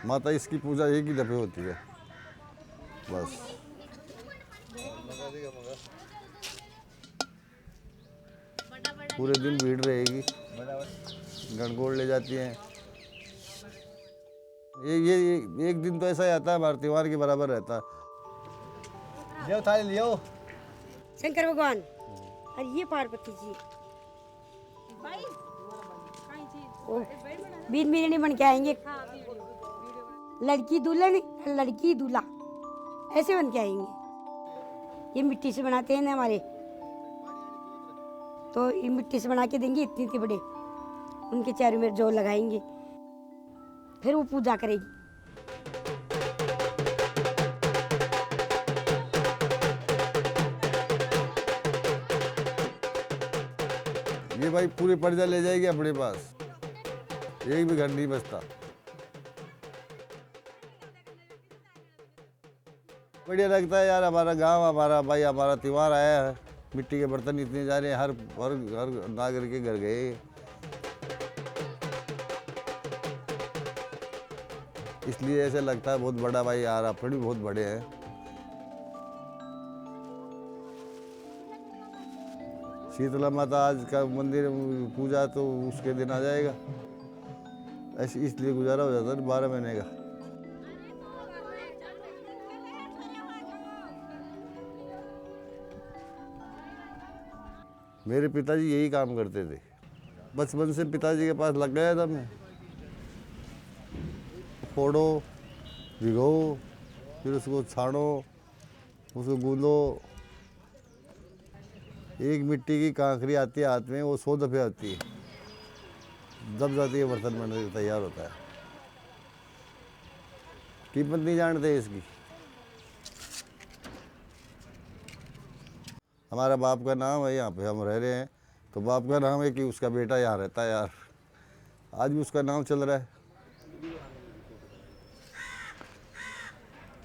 माता इसकी पूजा एक ही दफे होती है बस। पूरे दिन भीड़ रहेगी, गणगौर ले जाती हैं। ये एक दिन तो ऐसा ही आता है, हमारे त्योहार के बराबर रहता है। लियो थाली लियो। शंकर भगवान और ये पार्वती जी बीच में बन के आएंगे। लड़की दुल्हन लड़की दूल्हा ऐसे बन के आएंगे। ये मिट्टी से बनाते हैं ना हमारे, तो ये मिट्टी से बना के देंगे इतने इतने बड़े, उनके चेहरे में जो लगाएंगे, फिर वो पूजा करेगी। ये भाई पूरी पर्जा ले जाएगी अपने पास, एक भी घर नहीं बचता। बढ़िया लगता है यार, हमारा गांव, हमारा भाई, हमारा त्योहार आया है। मिट्टी के बर्तन इतने जा रहे हैं, हर हर नागरिक के घर गए। इसलिए ऐसे लगता है बहुत बड़ा भाई यार, अपने भी बहुत बड़े हैं। शीतला माता आज का मंदिर पूजा तो उसके दिन आ जाएगा, ऐसे इसलिए गुजारा हो जाता है 12 महीने का। मेरे पिताजी यही काम करते थे, बचपन से पिताजी के पास लग गया था मैं। फोड़ो, भिगो, फिर उसको छानो, उसको गूंदो। एक मिट्टी की कांकरी आती है हाथ में, वो 100 दफे आती है, जब जाती है बर्तन बनने के तैयार होता है। कीमत नहीं जानते इसकी। हमारा बाप का नाम है, यहाँ पे हम रह रहे हैं तो बाप का नाम है कि उसका बेटा यहाँ रहता है यार, आज भी उसका नाम चल रहा है।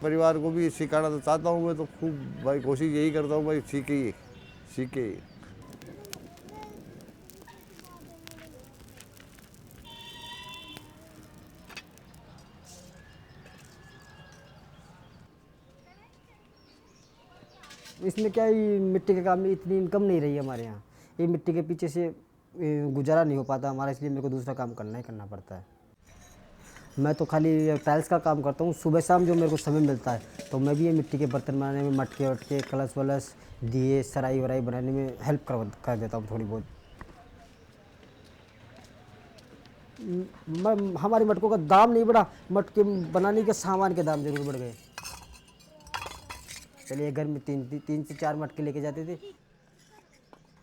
परिवार को भी सिखाना तो चाहता हूँ मैं, तो खूब भाई कोशिश यही करता हूँ भाई, सीखे सीखे। इसमें क्या है, मिट्टी के काम में इतनी इनकम नहीं रही हमारे यहाँ। ये मिट्टी के पीछे से गुजारा नहीं हो पाता हमारा, इसलिए मेरे को दूसरा काम करना ही करना पड़ता है। मैं तो खाली टाइल्स का काम करता हूँ, सुबह शाम जो मेरे को समय मिलता है तो मैं भी ये मिट्टी के बर्तन बनाने में, मटके वटके, कलश वलश, दिए, सराई वराई बनाने में हेल्प कर देता हूँ थोड़ी बहुत। हमारे मटकों का दाम नहीं बढ़ा, मटके बनाने के सामान के दाम जरूर बढ़ गए। चलिए घर में तीन से चार मटके लेके जाते थे,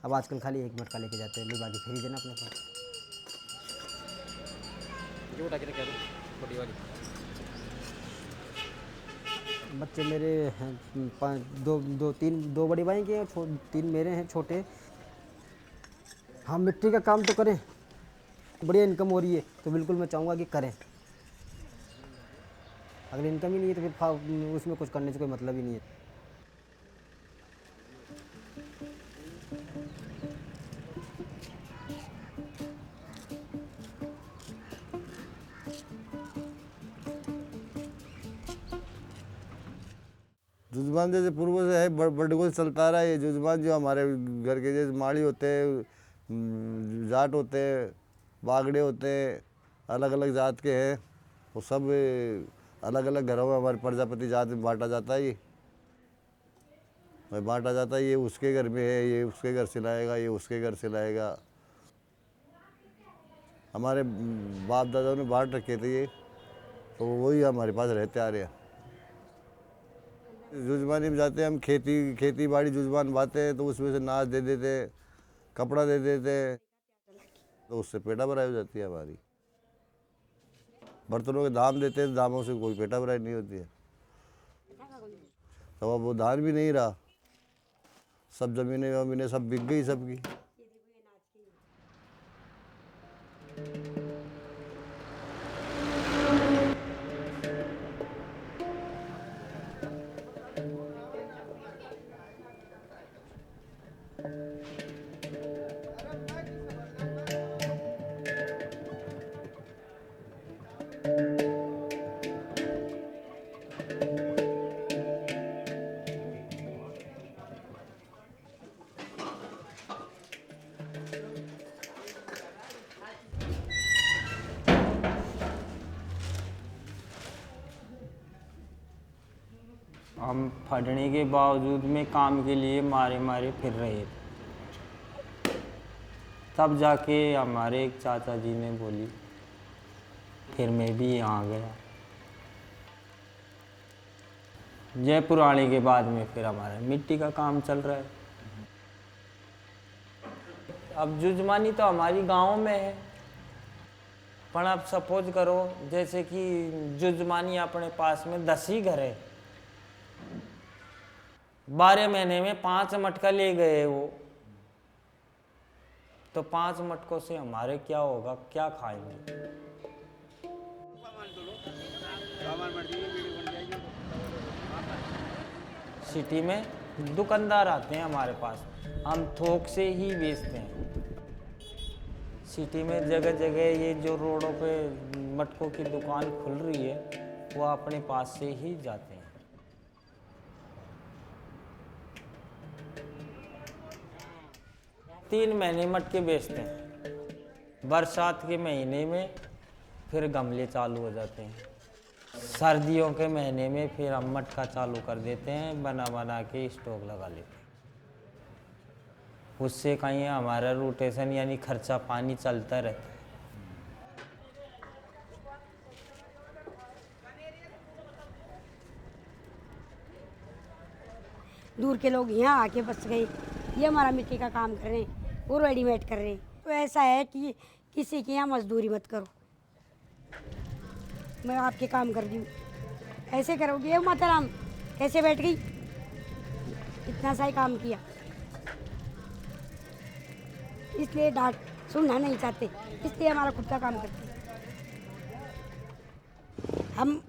अब आजकल खाली एक मटका लेके जाते हैं, बाकी फिर ही देना अपने पास। छोटी वाली बच्चे मेरे हैं, दो बड़ी भाई के, 3 मेरे हैं छोटे। हाँ मिट्टी का काम तो करें, बढ़िया इनकम हो रही है तो बिल्कुल मैं चाहूँगा कि करें। अगर इनकम ही नहीं है तो फिर उसमें कुछ करने से कोई मतलब ही नहीं है। जुजबान जैसे पूर्व से है, बड़गोल चलता रहा है। ये जुजबान जो हमारे घर के जैसे माड़ी होते हैं, जाट होते हैं, बागड़े होते हैं, अलग अलग जात के हैं, वो सब अलग अलग घरों में हमारे प्रजापति जात में बांटा जाता है। ये बांटा जाता है, ये उसके घर में है, ये उसके घर से लाएगा, ये उसके घर से लाएगा। हमारे बाप दादाओं ने बांट रखे थे ये, तो वही हमारे पास रहते आ रहे हैं। जुजबानी में जाते हैं हम, खेती बाड़ी जुजबान बाते हैं, तो उसमें से नाच दे देते, कपड़ा दे देते, तो उससे पेटा भराई हो जाती है हमारी। बर्तनों के दाम देते हैं, दामों से कोई पेटा भराई नहीं होती है। तो अब वो धान भी नहीं रहा, सब जमीनें वमीनें सब बिक गई सबकी। हम पढ़ने के बावजूद में काम के लिए मारे मारे फिर रहे थे। तब जाके हमारे एक चाचा जी ने बोली, फिर मैं भी यहाँ गया। जयपुर आने के बाद में फिर हमारा मिट्टी का काम चल रहा है। अब जुजमानी तो हमारी गांव में है, पर अब सपोज करो जैसे कि जुजमानी अपने पास में 10 ही घर है, 12 महीने में 5 मटका ले गए वो, तो 5 मटकों से हमारे क्या होगा, क्या खाएंगे। सिटी में दुकानदार आते हैं हमारे पास, हम थोक से ही बेचते हैं। सिटी में जगह जगह ये जो रोडों पे मटकों की दुकान खुल रही है, वो अपने पास से ही जाते हैं। तीन महीने मटके बेचते हैं। बरसात के महीने में फिर गमले चालू हो जाते हैं। सर्दियों के महीने में फिर हम मटका चालू कर देते हैं, बना बना के स्टॉक लगा लेते हैं। उससे कहीं हमारा रोटेशन यानी खर्चा पानी चलता रहता है। दूर के लोग यहाँ आके बस गए, ये हमारा मिट्टी का काम कर रहे हैं, वो रेडीमेड कर रहे हैं। तो ऐसा है कि किसी के यहाँ मजदूरी मत करो, मैं आपके काम कर दूँ, ऐसे करोगे माताराम कैसे बैठ गई, इतना सा ही काम किया। इसलिए डांट सुनना नहीं चाहते, इसलिए हमारा खुद का काम करते हैं। हम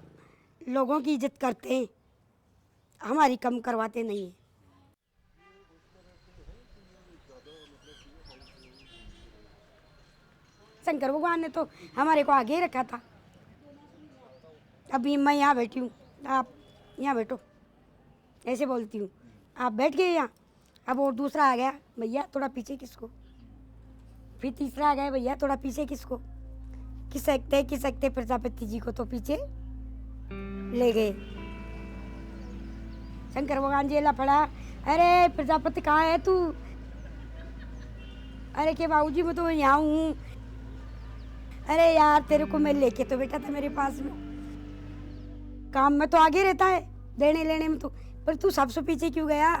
लोगों की इज्जत करते हैं, हमारी कम करवाते नहीं हैं। शंकर भगवान ने तो हमारे को आगे ही रखा था। अभी मैं यहाँ बैठी हूँ, आप यहाँ बैठो, ऐसे बोलती हूँ, आप बैठ गए यहाँ। अब और दूसरा आ गया, भैया थोड़ा पीछे किसको, फिर तीसरा आ गया, भैया थोड़ा पीछे किसको, किसकते प्रजापति जी को तो पीछे ले गए। शंकर भगवान जी पड़ा, अरे प्रजापति कहाँ है तू, अरे के बाबूजी मैं तो यहाँ हूँ, अरे यार तेरे को मैं लेके तो बैठा था मेरे पास में, काम में तो आगे रहता है, देने लेने में तो, पर तू सबसे पीछे क्यों गया।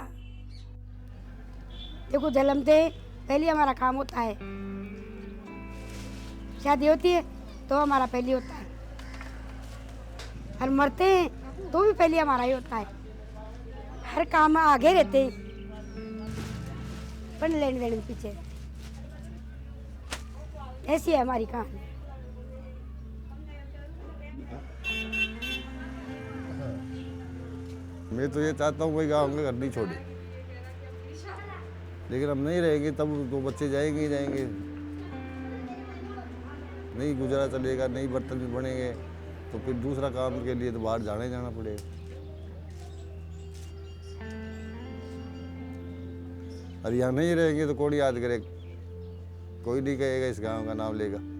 देखो जन्मते पहले हमारा काम होता है, शादी होती है तो हमारा पहले होता है, और मरते हैं तो भी पहले हमारा ही होता है। हर काम में आगे रहते हैं, पर लेने देने में पीछे। ऐसी है हमारी कहानी। मैं तो ये चाहता हूँ कोई गाँव में घर नहीं छोड़े, लेकिन हम नहीं रहेंगे तब तो बच्चे जाएंगे ही जाएंगे, नहीं गुजारा चलेगा, नहीं बर्तन भी बनेंगे, तो फिर दूसरा काम के लिए तो बाहर जाना ही जाना पड़ेगा। और यहाँ नहीं रहेंगे तो कौन याद करे, कोई नहीं कहेगा इस गांव का नाम लेगा।